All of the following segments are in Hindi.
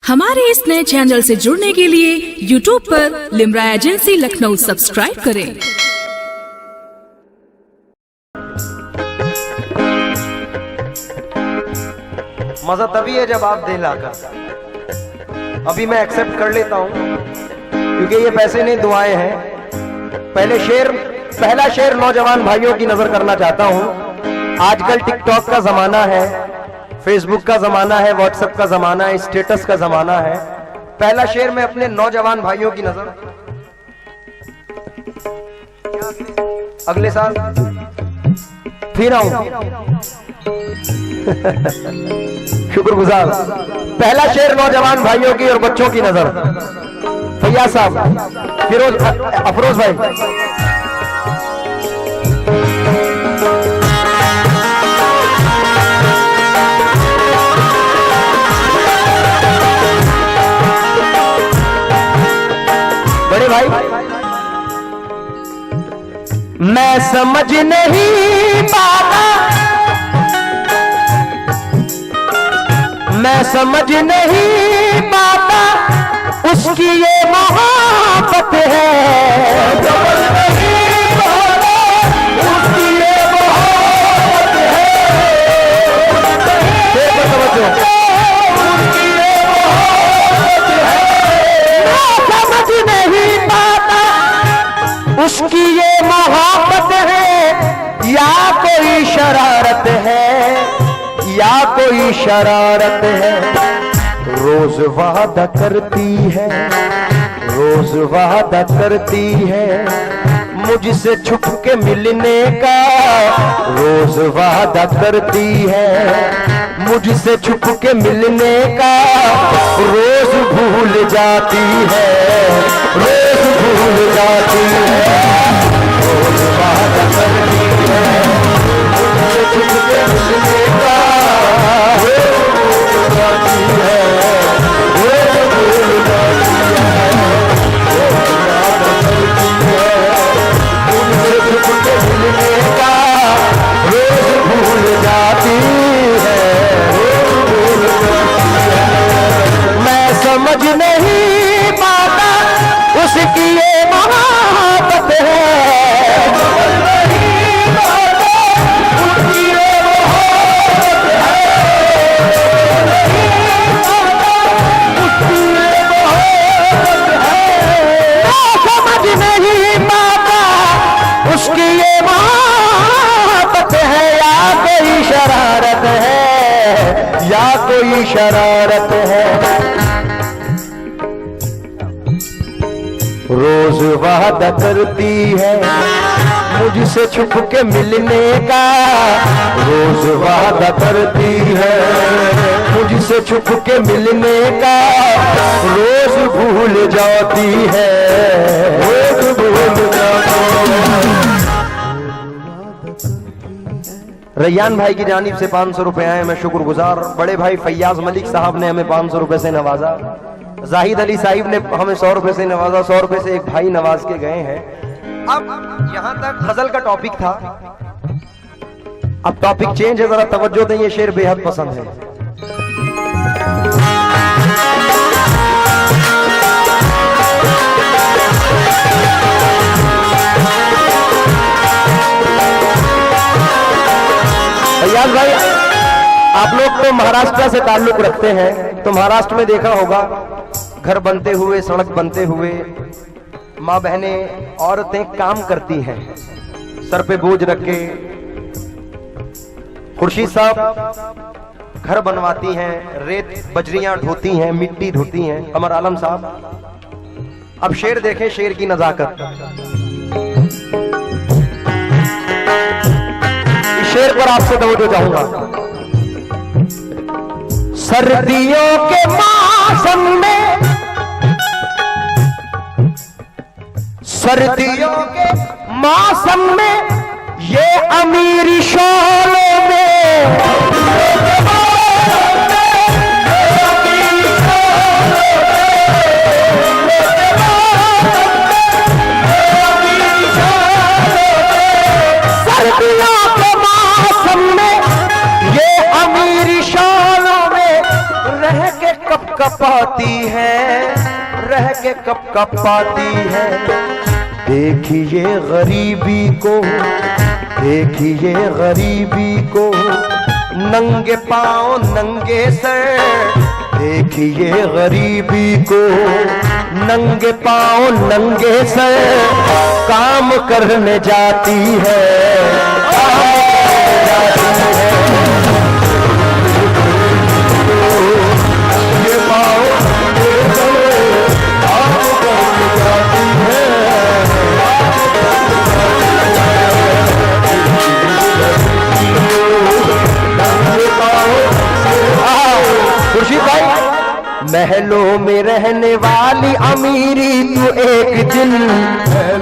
हमारे इस नए चैनल से जुड़ने के लिए YouTube पर लिम्रा एजेंसी लखनऊ सब्सक्राइब करें। मजा तभी है जब आप दे लाकर। अभी मैं एक्सेप्ट कर लेता हूं क्योंकि ये पैसे नहीं दुआएं हैं। पहला शेर नौजवान भाइयों की नजर करना चाहता हूं। आजकल टिकटॉक का जमाना है, फेसबुक का जमाना है, व्हाट्सएप का जमाना है, स्टेटस का जमाना है। पहला शेर मैं अपने नौजवान भाइयों की नजर अगले साल फिर आऊं। शुक्रगुजार। पहला शेर नौजवान भाइयों की और बच्चों की नजर। फैयाज साहब, फिरोज, अफरोज भाई। बड़े भाई, मैं समझ नहीं पाता, मैं समझ नहीं पाता उसकी ये मोहब्बत है। उसकी ये मोहब्बत है। समझ नहीं पाता उसकी ये मोहब्बत है या कोई शरारत है, या कोई शरारत है। रोज वादा करती है, रोज वादा करती है मुझसे छुप के मिलने का। रोज वादा करती है मुझसे छुप के मिलने का। रोज भूल जाती है, रोज भूल जाती है। रोज वादा करती है मुझसे छुप के मिलने का। रोज भूल जाती है, रोज भूल जाती है। रोज वादा करती है मुझसे छुप के मिलने का। रोज भूल जाती है, रोज भूल जाती है। मैं समझ नहीं पाता उसकी ये मोहब्बत है। उसकी ये मोहब्बत है या कोई शरारत है, या कोई शरारत है। रोज वादा करती है मुझसे छुप के मिलने का। रोज वादा करती है मुझसे छुप के मिलने का। रोज भूल जाती है, रोज भूल जाती है। रैयान भाई की जानिब से 500 रुपए आए, मैं शुक्रगुजार। बड़े भाई फैयाज मलिक साहब ने हमें 500 रुपए से नवाजा। जाहिद अली साहिब ने हमें 100 रुपए से नवाजा। 100 रुपए से एक भाई नवाज के गए हैं। अब यहां तक गजल का टॉपिक था, अब टॉपिक चेंज है। जरा तवज्जो दें, ये शेर बेहद पसंद है। फैयाज भाई, आप लोग तो महाराष्ट्र से ताल्लुक रखते हैं, तो महाराष्ट्र में देखा होगा घर बनते हुए, सड़क बनते हुए माँ बहनें, औरतें काम करती हैं सर पे बोझ रख के। खुर्शीद साहब घर बनवाती हैं, रेत बजरियां ढोती हैं, मिट्टी ढोती हैं। कमर आलम साहब, अब शेर देखें, शेर की नजाकत। शेर पर आपसे तवज्जो चाहूंगा। सर्दियों के मौसम में, सर्दियों के मौसम में ये अमीरी शोलों में, सर्दियों के मौसम में ये अमीरी शोलों में रह के कप कपा पाती है, रह के कब कब पाती है। देखिए गरीबी को, देखिए गरीबी को, नंगे पांव नंगे सर। देखिए गरीबी को, नंगे पांव नंगे सर, काम करने जाती है, काम करने जाती है। ये पांव नंगे सर, काम करने जाती है। खुर्शीद भाई, महलों में रहने वाली अमीरी तू एक दिन,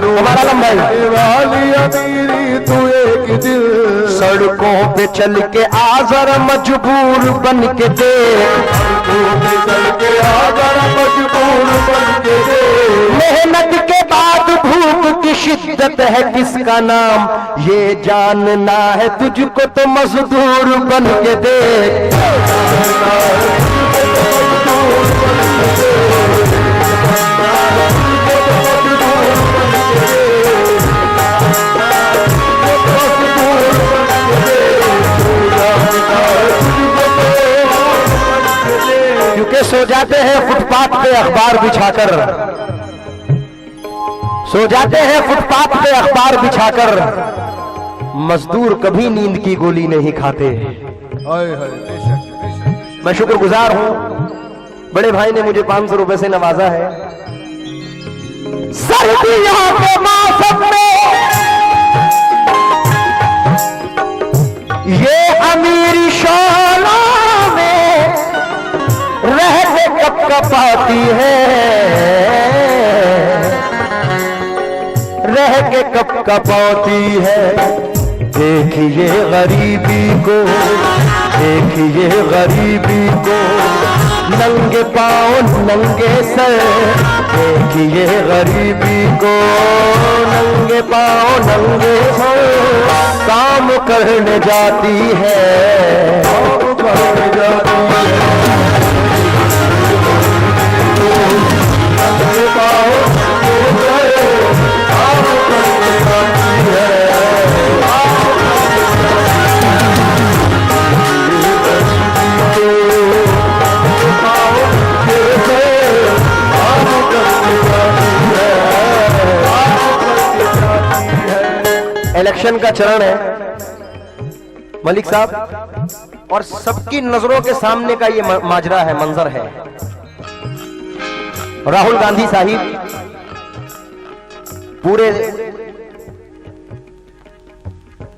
हमारा लंबाई वाली अमीरी तू एक दिन, सड़कों पे चल के आजर मजबूर बन के दे, सड़कों पे चल के आजर मजबूर बन के दे। मेहनत के बाद भूख की शिद्दत है किसका नाम, ये जानना है तुझको तो मजदूर बन के दे। क्योंकि सो जाते हैं फुटपाथ पे अखबार बिछाकर, सो जाते हैं फुटपाथ पे अखबार बिछाकर, मजदूर कभी नींद की गोली नहीं खाते। मैं शुक्रगुजार हूं, बड़े भाई ने मुझे 500 रुपए से नवाजा है। सर्दियों के मौसम में ये अमीरी शोलों में रह के कप कपाती है, रह के कप कपाती है। देखिए गरीबी को, देखिए गरीबी को, नंगे पांव नंगे सर। देखिए गरीबी को, नंगे पांव नंगे सर, काम करने जाती है, काम करने जाती है। नंगे पांव नंगे सर, काम करने जाती है। इलेक्शन का चरण है मलिक साहब, और सबकी नजरों के सामने का ये माजरा है, मंजर है। राहुल गांधी साहिब पूरे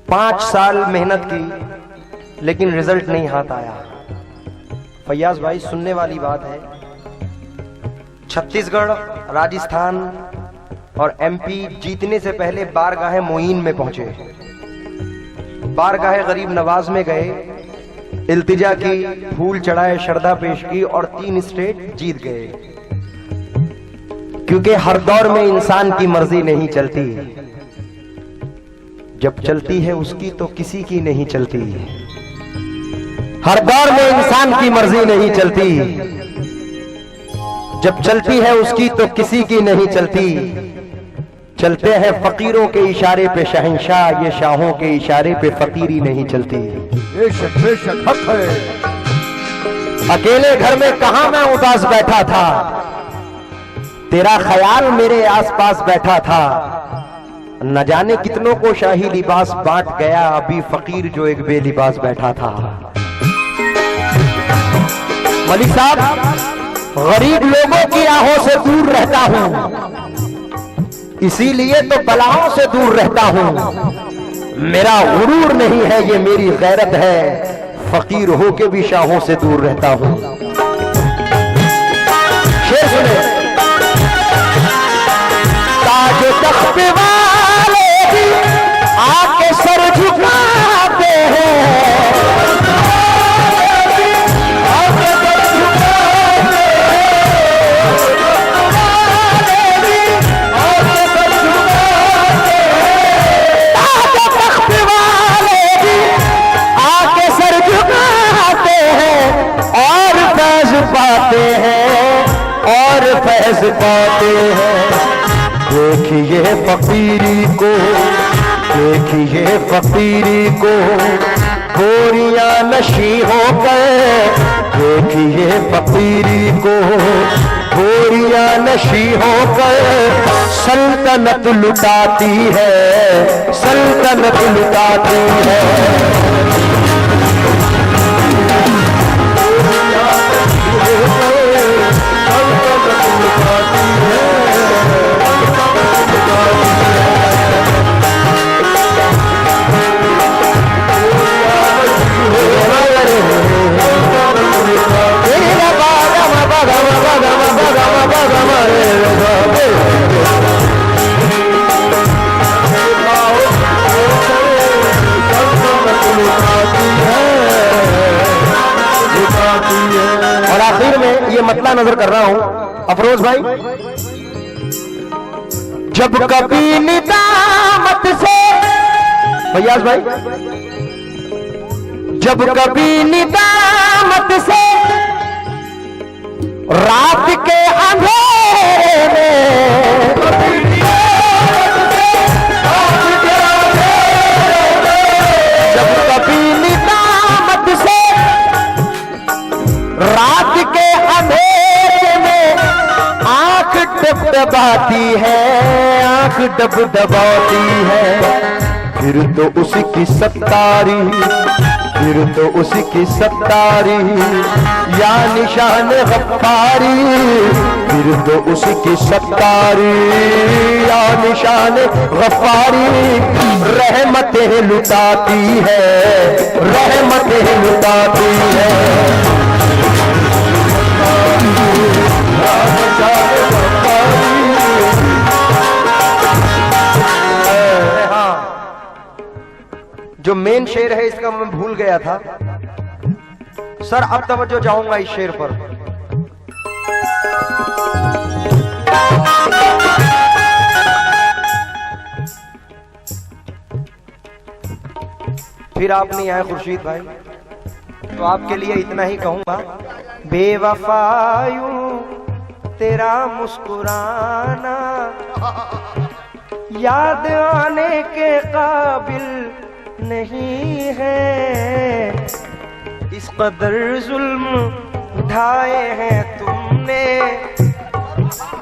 5 साल मेहनत की, लेकिन रिजल्ट नहीं हाथ आया। फैयाज भाई, सुनने वाली बात है, छत्तीसगढ़, राजस्थान और एमपी जीतने से पहले बारगाहे मोइन में पहुंचे, बारगाहे गरीब नवाज में गए, इल्तिजा की, फूल चढ़ाए, श्रद्धा पेश की और 3 स्टेट जीत गए। क्योंकि हर दौर में इंसान की मर्जी नहीं चलती, जब चलती है उसकी तो किसी की नहीं चलती। हर दौर में इंसान की मर्जी नहीं चलती, जब चलती है उसकी तो किसी की नहीं चलती। चलते हैं फकीरों के इशारे पे शहंशाह, ये शाहों के इशारे पे फकीरी नहीं चलती। बेशक हक है। अकेले घर में कहां मैं उदास बैठा था, तेरा ख्याल मेरे आसपास बैठा था। न जाने कितनों को शाही लिबास बांट गया, अभी फकीर जो एक बेलिबास बैठा था। मलिक साहब, गरीब लोगों की आहों से दूर रहता हूं, इसीलिए तो बलाओं से दूर रहता हूं। मेरा गुरूर नहीं है, ये मेरी गैरत है, फकीर होके भी शाहों से दूर रहता हूं। शेर सुने। ताज तख्त वाले भी आके सर झुकाते हैं, और फैज पाते हैं। देखिए फकीरी को, देखिए फकीरी को, गोरियां नशी होकर। देखिए फकीरी को, गोरियां नशी होकर सल्तनत लुटाती है, सल्तनत लुटाती है। और आखिर में ये मतला नजर कर रहा हूं अफरोज भाई, जब कभी निदामत से, फैयाज भाई, जब कभी निदामत से रात के अंधेरे में, जब कभी निदामत से रात के अंधेरे में आंख डबडबाती है, आंख डबडबाती है। फिर तो उसकी सत्तारी, फिर तो उसकी सत्तारी या निशान गफ्फारी, फिर तो उसकी सत्तारी या निशान गफ्फारी रहमतें लुटाती है, रहमतें लुटाती है। जो मेन शेर है इसका मैं भूल गया था सर, अब तवज्जो चाहूंगा इस शेर पर। फिर आप नहीं आए खुर्शीद भाई, तो आपके लिए इतना ही कहूंगा। बेवफायूं तेरा मुस्कुराना याद आने के काबिल नहीं है। इस कदर जुल्म उठाए हैं तुमने,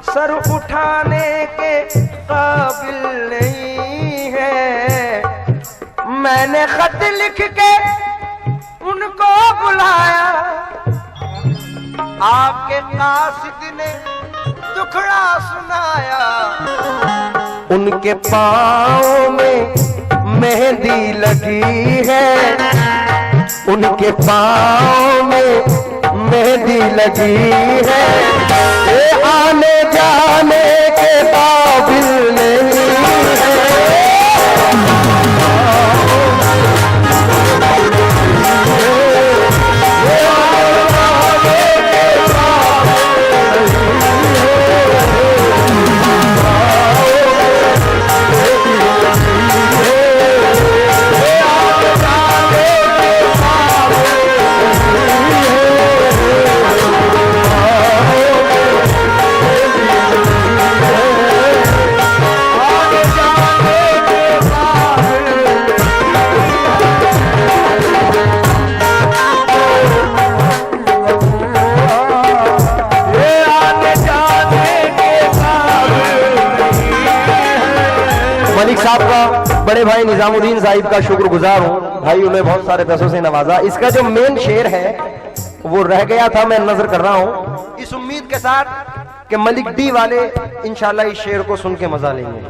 सर उठाने के काबिल नहीं है। मैंने खत लिख के उनको बुलाया, आपके कासिद ने दुखड़ा सुनाया। उनके पाँव में मेहंदी लगी है, उनके पाँव में मेहंदी लगी है। ये आने जाने के काबिल नहीं है। मलिक साहब का, बड़े भाई निजामुद्दीन साहिब का शुक्रगुजार हूँ, भाई उन्हें बहुत सारे पैसों से नवाजा। इसका जो मेन शेर है वो रह गया था, मैं नजर कर रहा हूँ, इस उम्मीद के साथ कि मलिक डी वाले इंशाल्लाह इस शेर को सुन के मजा लेंगे।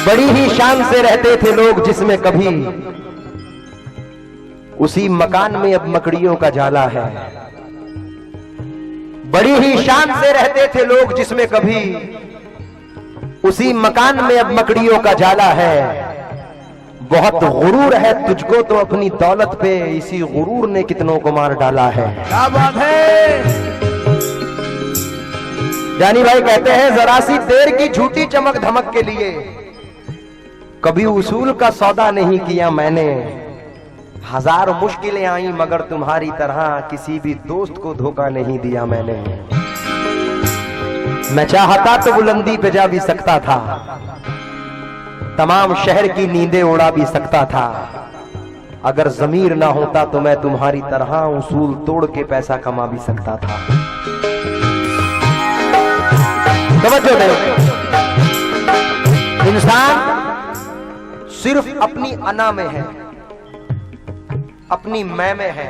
बड़ी ही शान से रहते थे लोग जिसमें कभी, उसी मकान में अब मकड़ियों का जाला है। बड़ी ही शान से रहते थे लोग जिसमें कभी, उसी मकान में अब मकड़ियों का जाला है। बहुत गुरूर है तुझको तो अपनी दौलत पे, इसी गुरूर ने कितनों को मार डाला है। क्या बात है। जानी भाई कहते हैं जरा सी देर की झूठी चमक धमक के लिए कभी उसूल का सौदा नहीं किया मैंने। हजार मुश्किलें आई मगर तुम्हारी तरह किसी भी दोस्त को धोखा नहीं दिया मैंने। मैं चाहता तो बुलंदी पे जा भी सकता था, तमाम शहर की नींदें उड़ा भी सकता था। अगर जमीर ना होता तो मैं तुम्हारी तरह उसूल तोड़ के पैसा कमा भी सकता था। तवज्जो दे, इंसान सिर्फ अपनी अना में है, अपनी मैं में है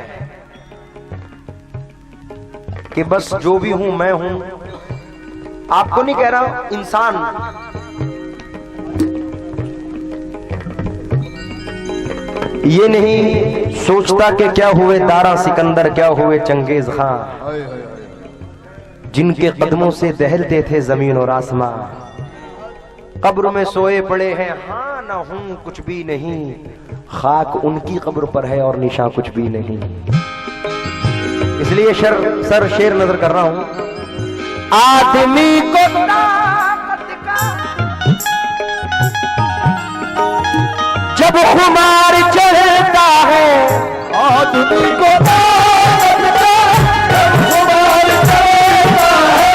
कि बस जो भी हूं मैं हूं। आपको नहीं कह रहा, इंसान ये नहीं सोचता कि क्या हुए दारा सिकंदर, क्या हुए चंगेज खां, जिनके कदमों से दहलते थे जमीन और आसमां। कब्र में सोए पड़े हैं, हाँ ना हूं कुछ भी नहीं, खाक उनकी कब्र पर है और निशा कुछ भी नहीं। इसलिए सर शेर नजर कर रहा हूं। आदमी को ताकत का जब खुमार चढ़ता है, आदमी को ताकत का जब खुमार चढ़ता है,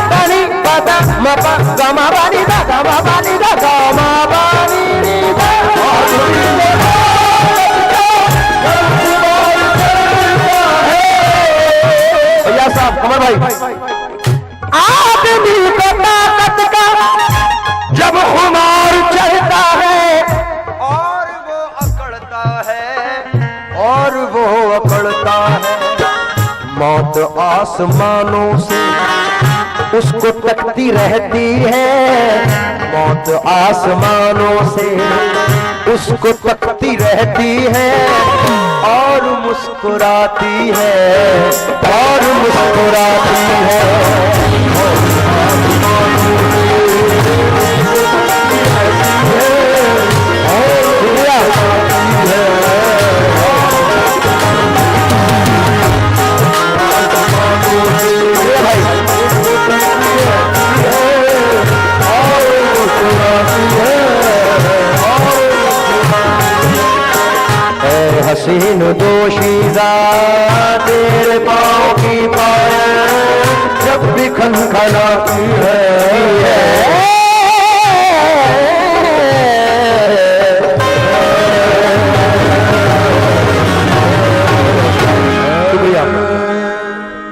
दानी पता मपा गमा बानी दा गमा बानी दा गमा बानी दा, आदमी को ताकत का जब खुमार चढ़ता है। भैया साहब कमर भाई, आदमी को ताकत का जब खुमार चढ़ता है और वो अकड़ता है, और वो अकड़ता है, मौत आसमानों से उसको तकती रहती है, मौत आसमानों से उसको तकती रहती है और मुस्कुराती है, और मुस्कुराती है। हसीन दोशीज़ा तेरे पाँव की पायल जब भी खनखनाती है,